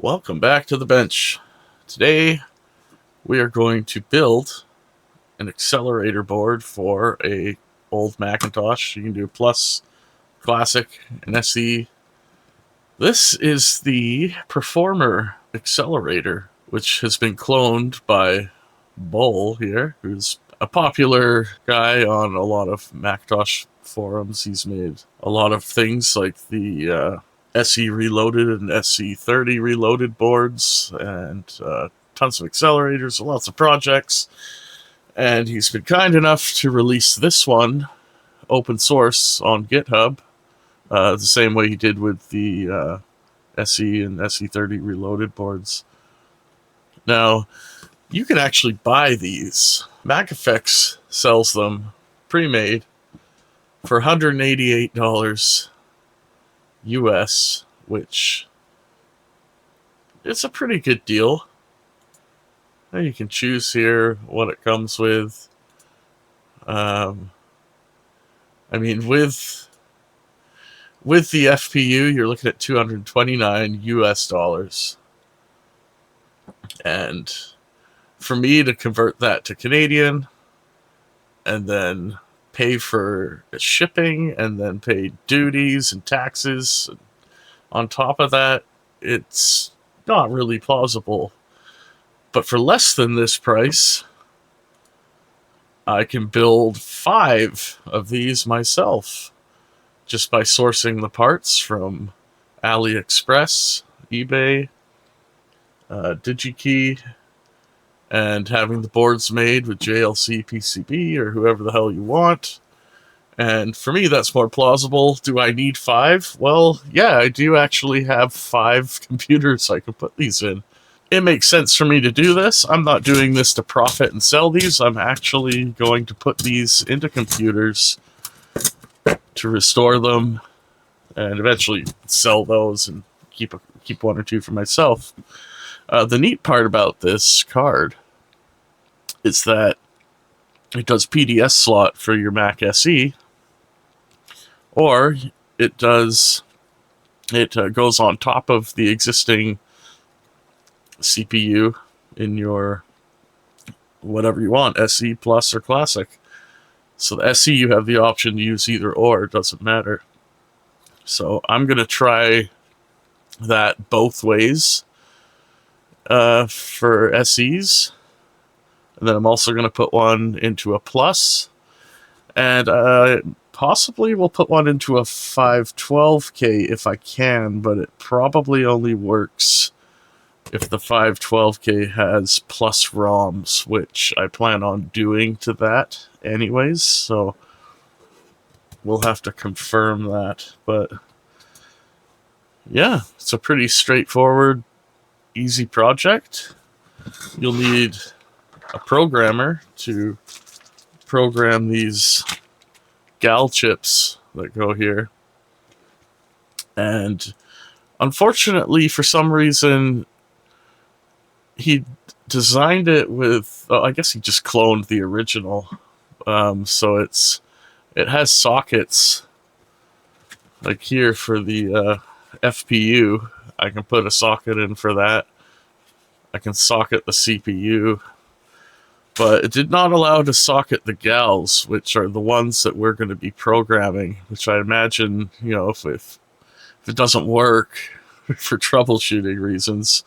Welcome back to the bench. Today we are going to build an accelerator board for a old Macintosh. You can do Plus, Classic, and SE. This is the Performer accelerator, which has been cloned by Bolle here, who's a popular guy on a lot of Macintosh forums. He's made a lot of things like the SE Reloaded and SE30 Reloaded boards, and tons of accelerators, lots of projects. And he's been kind enough to release this one open source on Github, the same way he did with the SE and SE30 Reloaded boards. Now, you can actually buy these. MacEffects sells them pre-made for $188 US, which it's a pretty good deal. Now you can choose here what it comes with. I mean, with the FPU, you're looking at $229 US. And for me to convert that to Canadian and then pay for shipping and then pay duties and taxes on top of that, it's not really plausible. But for less than this price, I can build 5 of these myself just by sourcing the parts from AliExpress, eBay, DigiKey, and having the boards made with JLC PCB or whoever the hell you want. And for me, that's more plausible. Do I need 5? Well, yeah, I do actually have 5 computers I can put these in. It makes sense for me to do this. I'm not doing this to profit and sell these. I'm actually going to put these into computers to restore them and eventually sell those and keep 1 or 2 for myself. The neat part about this card is that it does PDS slot for your Mac SE, or it goes on top of the existing CPU in your whatever you want, SE, Plus, or Classic. So the SE, you have the option to use either or, it doesn't matter. So I'm going to try that both ways for SEs. And then I'm also going to put one into a Plus. And possibly we'll put one into a 512K if I can, but it probably only works if the 512K has Plus ROMs, which I plan on doing to that anyways. So we'll have to confirm that. But yeah, it's a pretty straightforward, easy project. You'll need a programmer to program these gal chips that go here. And unfortunately, for some reason, he designed it with, I guess he just cloned the original. So it has sockets like here for the FPU. I can put a socket in for that. I can socket the CPU, but it did not allow to socket the gals, which are the ones that we're going to be programming, which I imagine, if it doesn't work for troubleshooting reasons,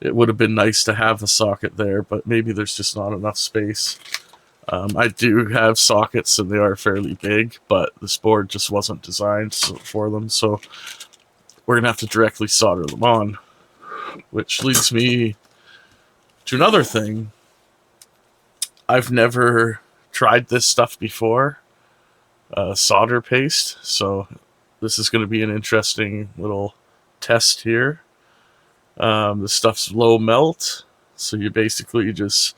it would have been nice to have a socket there, but maybe there's just not enough space. I do have sockets, and they are fairly big, but this board just wasn't designed for them, so we're going to have to directly solder them on, which leads me to another thing. I've never tried this stuff before, solder paste, so this is going to be an interesting little test here. This stuff's low melt, so you basically just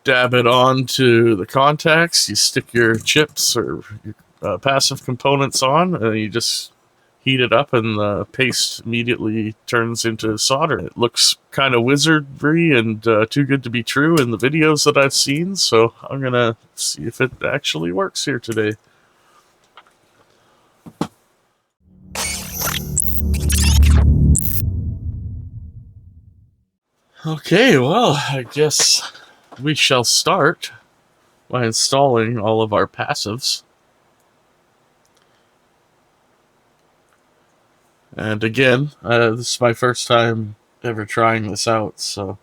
dab it onto the contacts, you stick your chips or your passive components on, and you just heat it up, and the paste immediately turns into solder. It looks kind of wizardry and too good to be true in the videos that I've seen, so I'm going to see if it actually works here today. Okay, well, I guess we shall start by installing all of our passives. And again, this is my first time ever trying this out, so...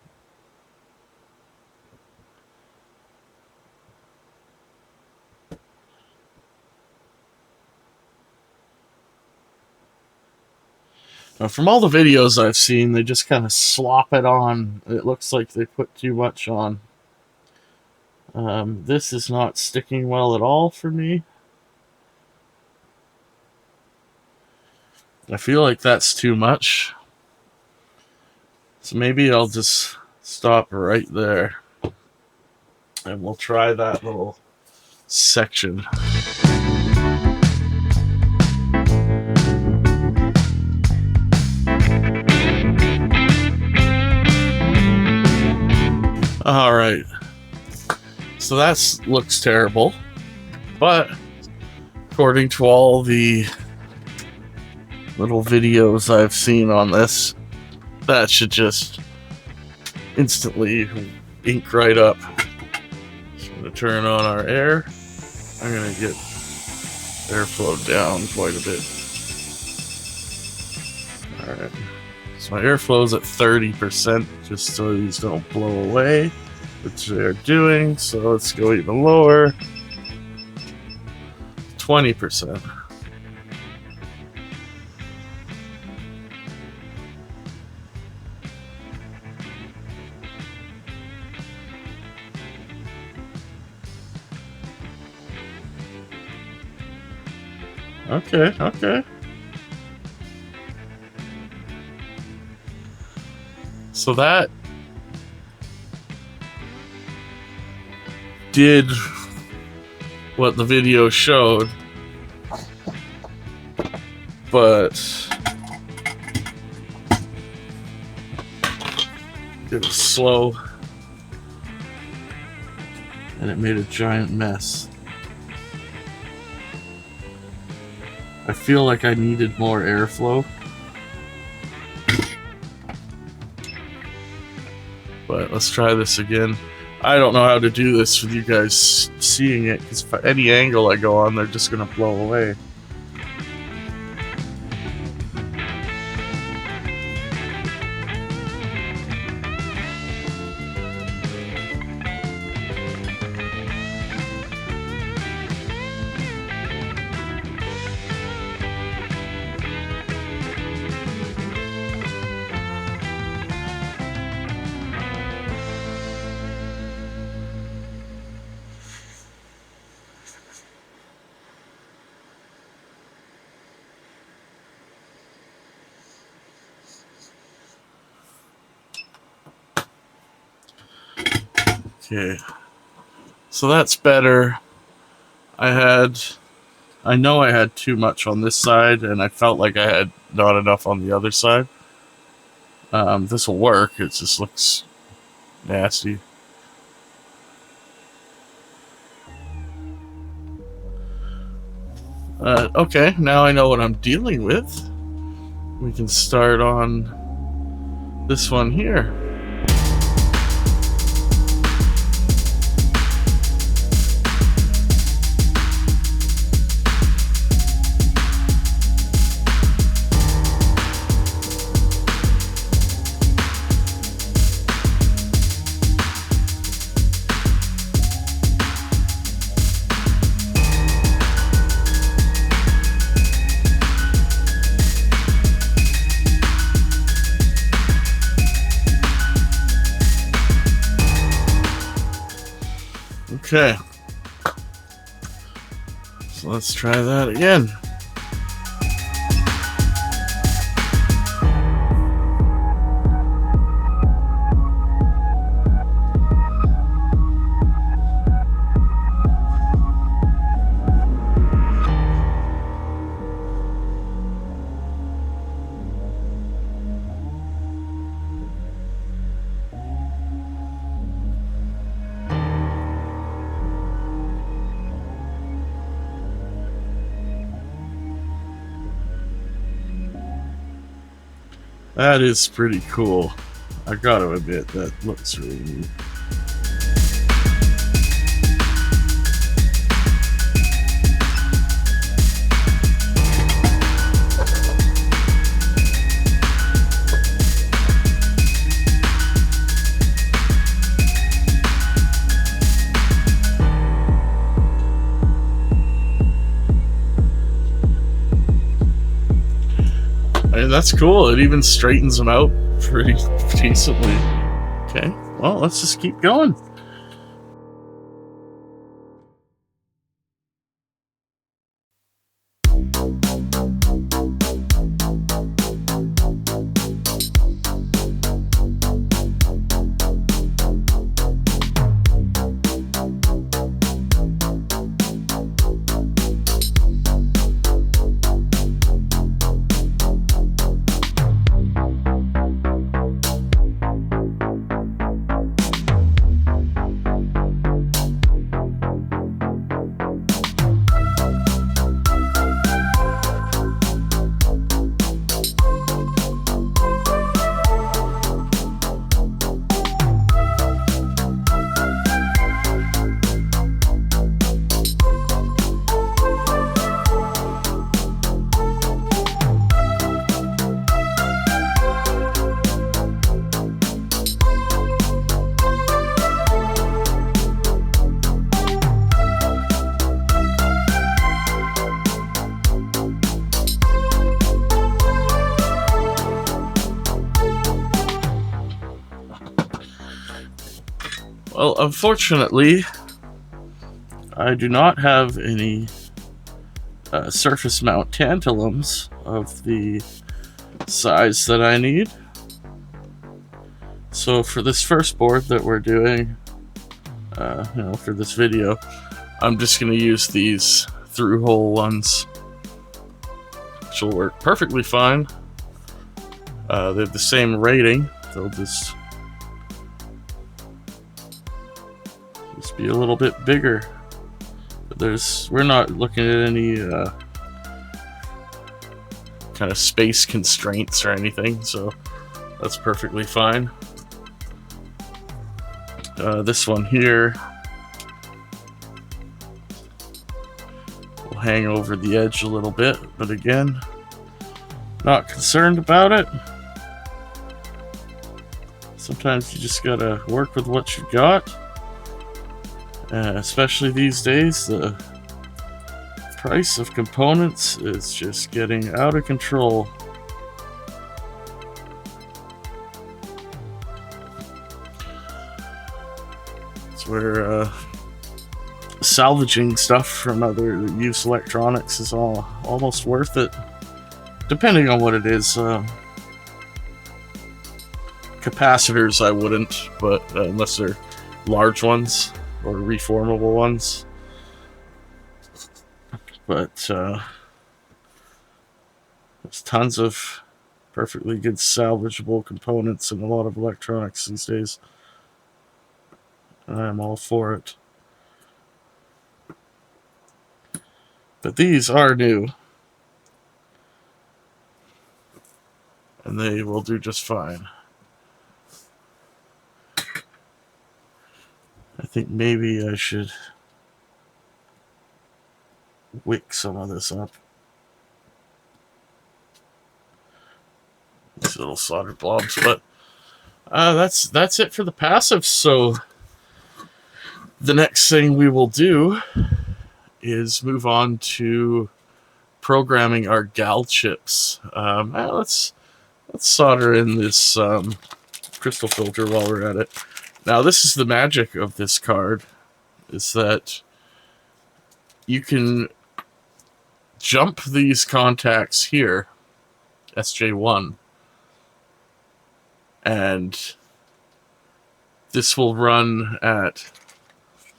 Now, from all the videos I've seen, they just kind of slop it on. It looks like they put too much on. This is not sticking well at all for me. I feel like that's too much. So maybe I'll just stop right there. And we'll try that little section. Alright. So that looks terrible. But according to all the little videos I've seen on this, that should just instantly ink right up. So I'm going to turn on our air. I'm going to get airflow down quite a bit. Alright. So my airflow's at 30%, just so these don't blow away, which they're doing. So let's go even lower. 20%. Okay. So that did what the video showed, but it was slow and it made a giant mess. I feel like I needed more airflow. But let's try this again. I don't know how to do this with you guys seeing it, because if any angle I go on, they're just going to blow away. Okay, so that's better. I know I had too much on this side, and I felt like I had not enough on the other side. This will work, it just looks nasty. Okay, now I know what I'm dealing with. We can start on this one here. Okay, so let's try that again. That is pretty cool. I gotta admit, that looks really neat. And that's cool. It even straightens them out pretty decently. Okay, well, let's just keep going. Well, unfortunately, I do not have any surface mount tantalums of the size that I need. So for this first board that we're doing, for this video, I'm just going to use these through-hole ones, which will work perfectly fine. They have the same rating. They'll just be a little bit bigger. But we're not looking at any kind of space constraints or anything, so that's perfectly fine. This one here will hang over the edge a little bit, but again, not concerned about it. Sometimes you just gotta work with what you got. Especially these days, the price of components is just getting out of control. It's where salvaging stuff from other used electronics is almost worth it, depending on what it is. Capacitors I wouldn't, but unless they're large ones or reformable ones. But there's tons of perfectly good salvageable components in a lot of electronics these days. I'm all for it. But these are new, and they will do just fine. I think maybe I should wick some of this up. These little solder blobs, but that's it for the passive. So the next thing we will do is move on to programming our gal chips. Let's solder in this crystal filter while we're at it. Now, this is the magic of this card, is that you can jump these contacts here, SJ1, and this will run at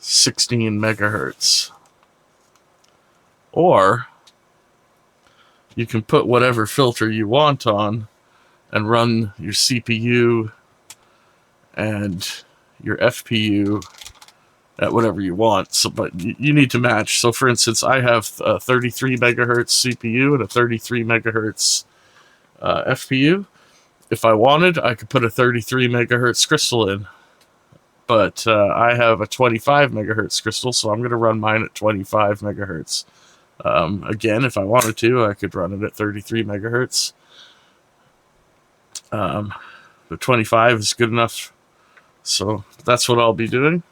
16 megahertz. Or you can put whatever filter you want on and run your CPU and your FPU at whatever you want. So, but you need to match. So, for instance, I have a 33 megahertz CPU and a 33 megahertz FPU, If I wanted, I could put a 33 megahertz crystal in, but I have a 25 megahertz crystal, so I'm going to run mine at 25 megahertz. Again, if I wanted to, I could run it at 33 megahertz. But 25 is good enough, so that's what I'll be doing,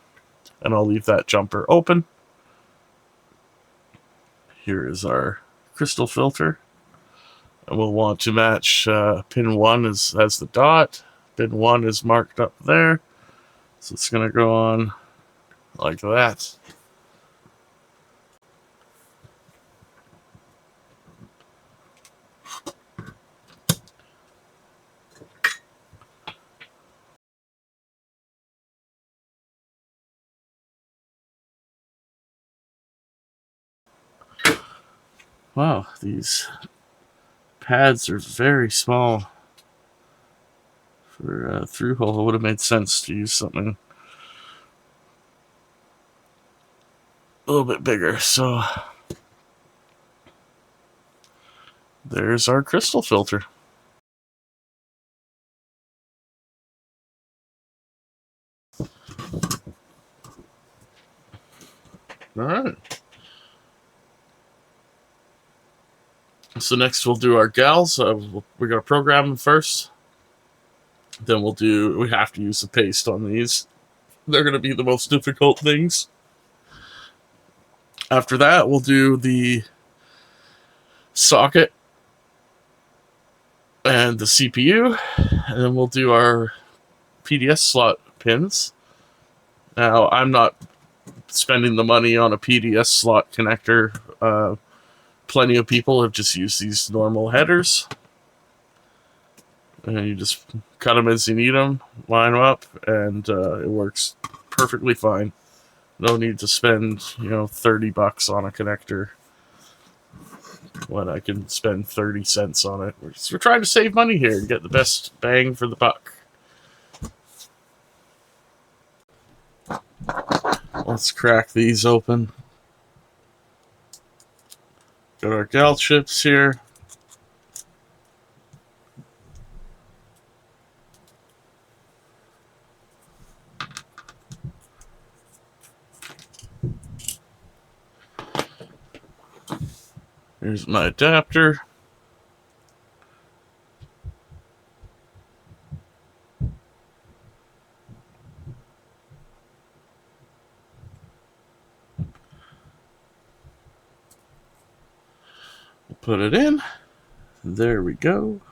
and I'll leave that jumper open. Here is our crystal filter, and we'll want to match pin 1 as the dot. Pin 1 is marked up there, so it's going to go on like that. Wow, these pads are very small for a through hole. It would have made sense to use something a little bit bigger. So there's our crystal filter. All right. So next we'll do our gals. We're going to program them first. Then we have to use the paste on these. They're going to be the most difficult things. After that, we'll do the socket and the CPU, and then we'll do our PDS slot pins. Now, I'm not spending the money on a PDS slot connector. Plenty of people have just used these normal headers. And you just cut them as you need them, line them up, and it works perfectly fine. No need to spend, $30 on a connector when I can spend 30 cents on it. We're trying to save money here and get the best bang for the buck. Let's crack these open. Got our gal chips here. Here's my adapter. We'll put it in. There we go.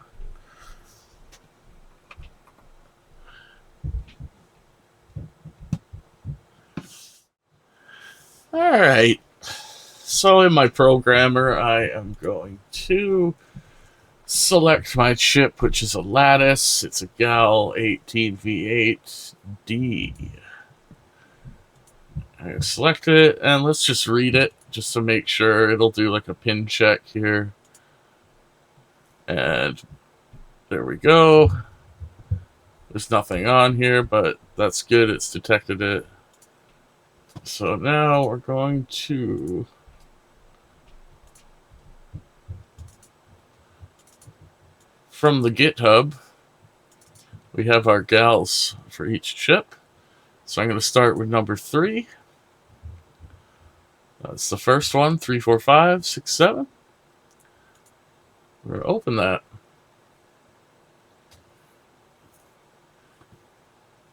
All right. So in my programmer, I am going to select my chip, which is a Lattice. It's a GAL 18V8D. I select it, and let's just read it, just to make sure. It'll do like a pin check here. And there we go. There's nothing on here, but that's good. It's detected it. So now we're going to from the GitHub, we have our gals for each chip. So I'm going to start with number 3. That's the first one, 3, 4, 5, 6, 7. We're going to open that.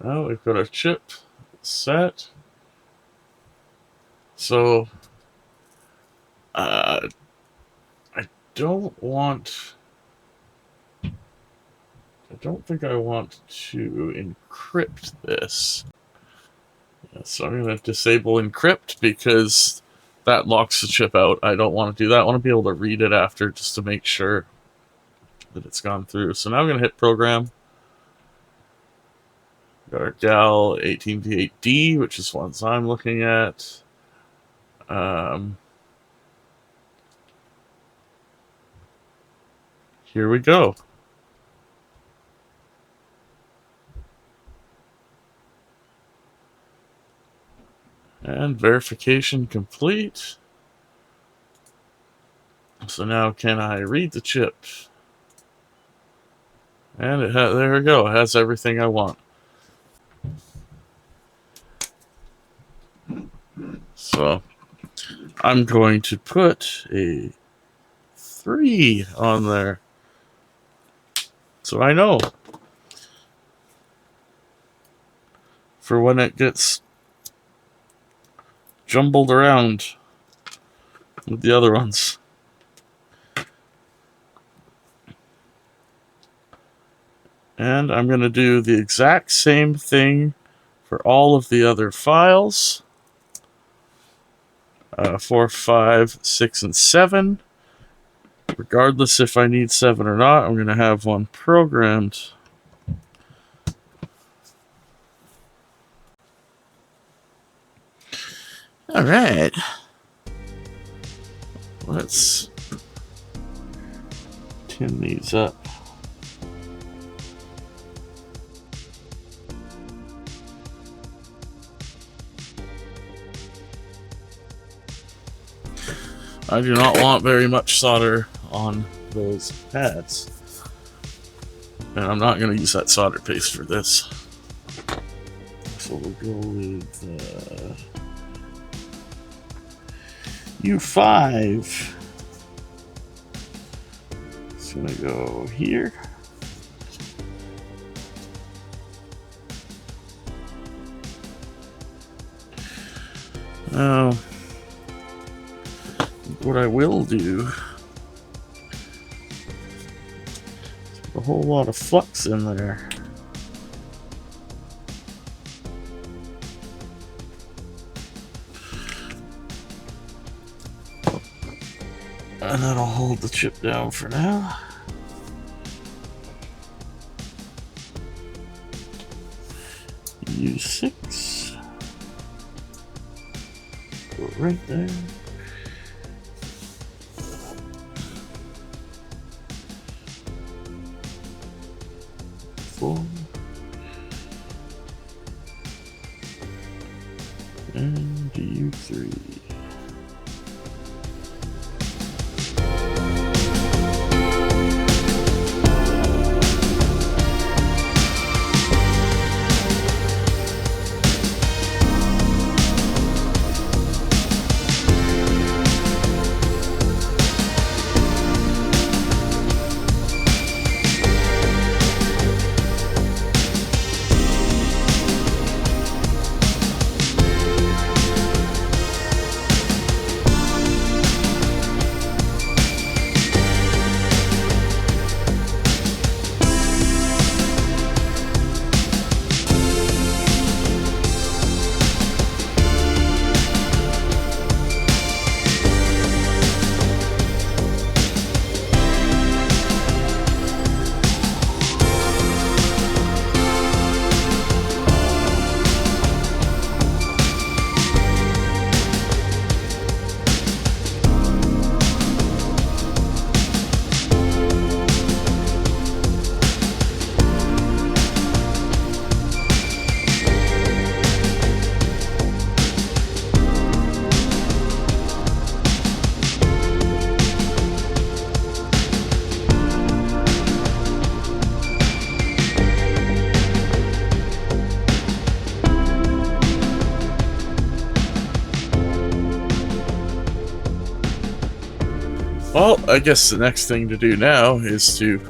Now we've got our chip set. So I don't think I want to encrypt this. So I'm going to disable encrypt because that locks the chip out. I don't want to do that. I want to be able to read it after just to make sure that it's gone through. So now I'm going to hit program. Got our GAL 18V8D, which is ones I'm looking at. Here we go. And verification complete. So now can I read the chip? And there we go. It has everything I want. So I'm going to put a 3 on there. So I know for when it gets jumbled around with the other ones. And I'm going to do the exact same thing for all of the other files. 4, 5, 6, and 7. Regardless if I need 7 or not, I'm going to have one programmed. All right. Let's tin these up. I do not want very much solder on those pads. And I'm not going to use that solder paste for this. So we'll go with U5. It's going to go here. Now, what I will do is put a whole lot of flux in there. And that'll hold the chip down for now. U6. Go right there. 4. And U3. Well, I guess the next thing to do now is to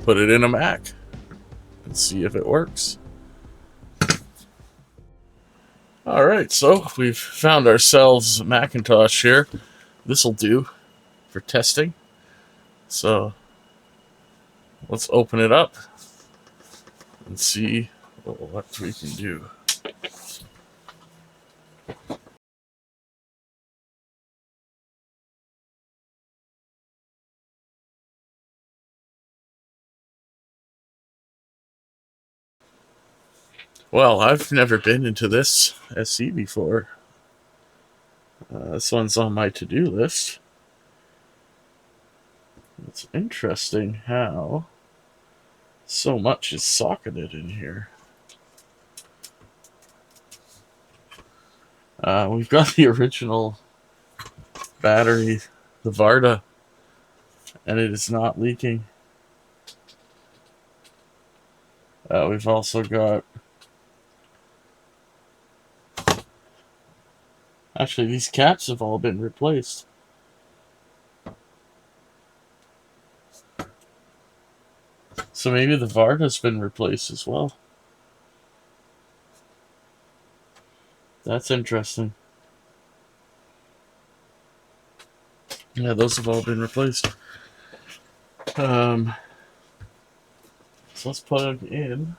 put it in a Mac and see if it works. Alright, so we've found ourselves a Macintosh here. This'll do for testing. So let's open it up and see what we can do. Well, I've never been into this SE before. This one's on my to-do list. It's interesting how so much is socketed in here. We've got the original battery, the Varda, and it is not leaking. We've also got... Actually, these caps have all been replaced. So maybe the Varda's been replaced as well. That's interesting. Yeah, those have all been replaced. So let's plug in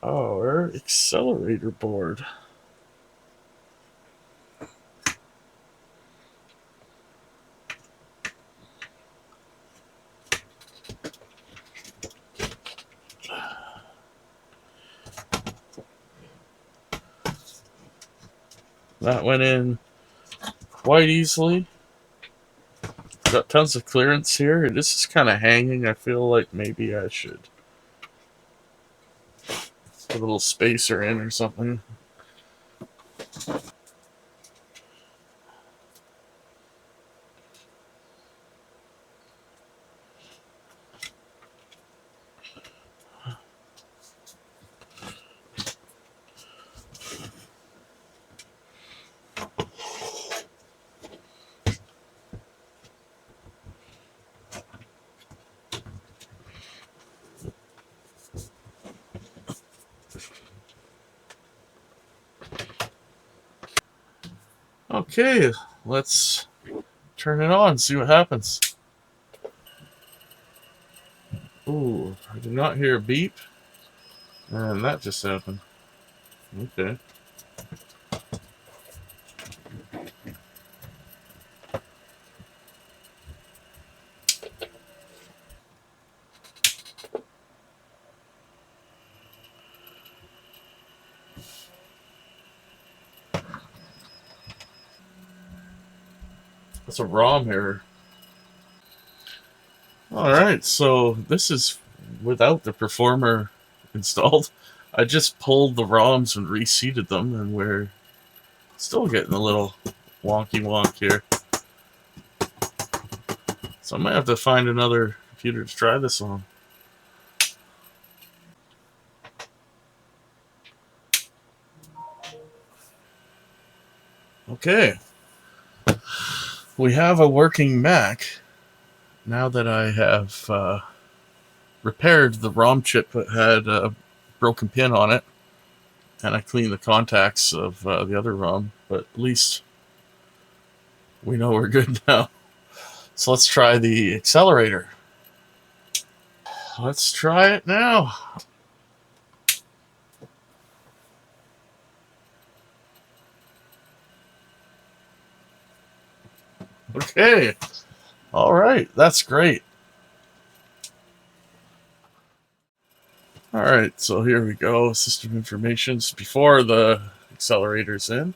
our accelerator board. That went in quite easily. Got tons of clearance here. This is kind of hanging. I feel like maybe I should put a little spacer in or something. Okay, let's turn it on, see what happens. Ooh, I did not hear a beep. And that just happened. Okay. That's a ROM error. Alright, so this is without the Performer installed. I just pulled the ROMs and reseated them, and we're still getting a little wonky wonk here. So I might have to find another computer to try this on. Okay. We have a working Mac. Now that I have repaired the ROM chip that had a broken pin on it, and I cleaned the contacts of the other ROM, but at least we know we're good now. So let's try the accelerator. Let's try it now. Okay. All right. That's great. All right. So here we go. System information before the accelerator's in.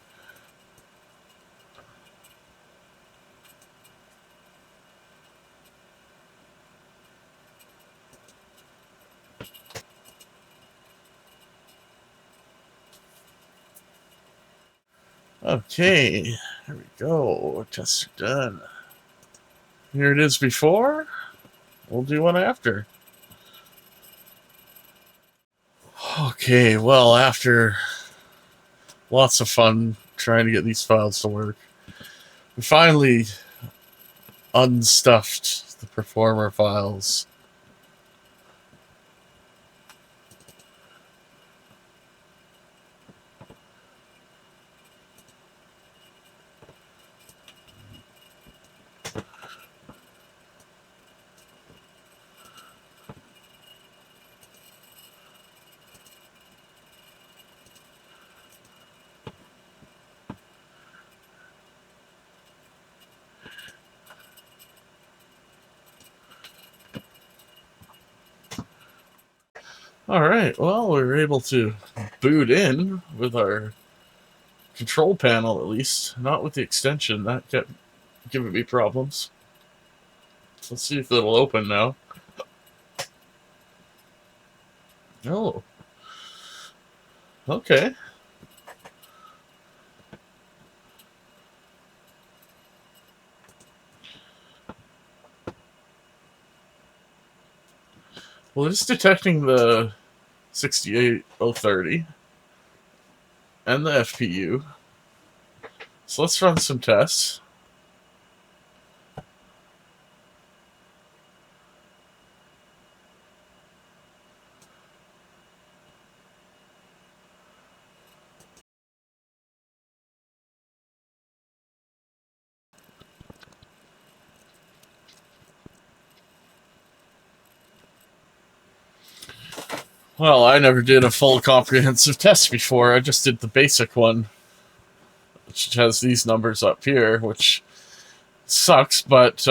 Okay. Here we go. Tests are done. Here it is before. We'll do one after. Okay, well, after lots of fun trying to get these files to work, we finally unstuffed the Performer files. Alright, well, we were able to boot in with our control panel, at least. Not with the extension. That kept giving me problems. Let's see if it'll open now. Oh. Okay. Well, it's detecting the 68030, and the FPU. So let's run some tests. Well, I never did a full comprehensive test before. I just did the basic one, which has these numbers up here, which sucks, but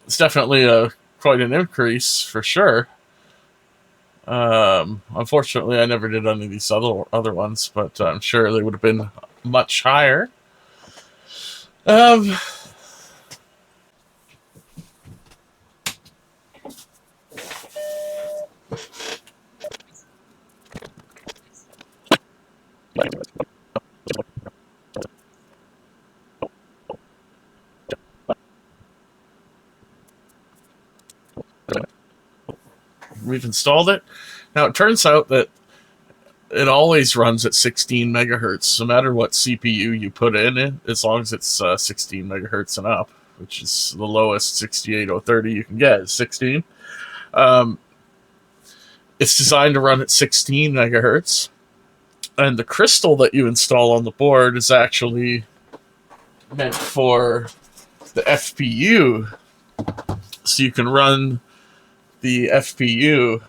it's definitely quite an increase for sure. Unfortunately, I never did any of these other ones, but I'm sure they would have been much higher. We've installed it. Now, it turns out that it always runs at 16 megahertz, no matter what CPU you put in it, as long as it's 16 megahertz and up, which is the lowest 68030 you can get, is 16. It's designed to run at 16 megahertz, and the crystal that you install on the board is actually meant for the FPU, so you can run the FPU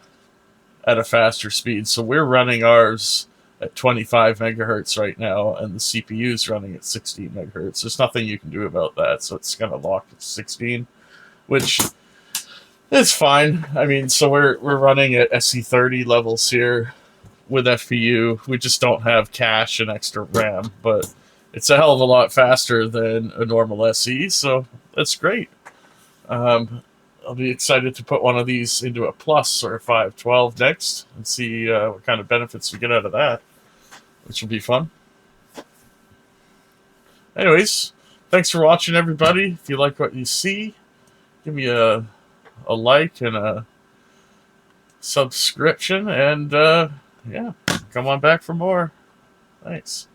at a faster speed. So we're running ours at 25 megahertz right now, and the CPU is running at 16 megahertz. There's nothing you can do about that, so it's kind of locked at 16, which is fine. I mean, so we're running at SE30 levels here with FPU. We just don't have cache and extra RAM, but it's a hell of a lot faster than a normal SE, so that's great. I'll be excited to put one of these into a Plus or a 512 next and see what kind of benefits we get out of that, which will be fun. Anyways, thanks for watching, everybody. If you like what you see, give me a like and a subscription, and yeah, come on back for more. Thanks.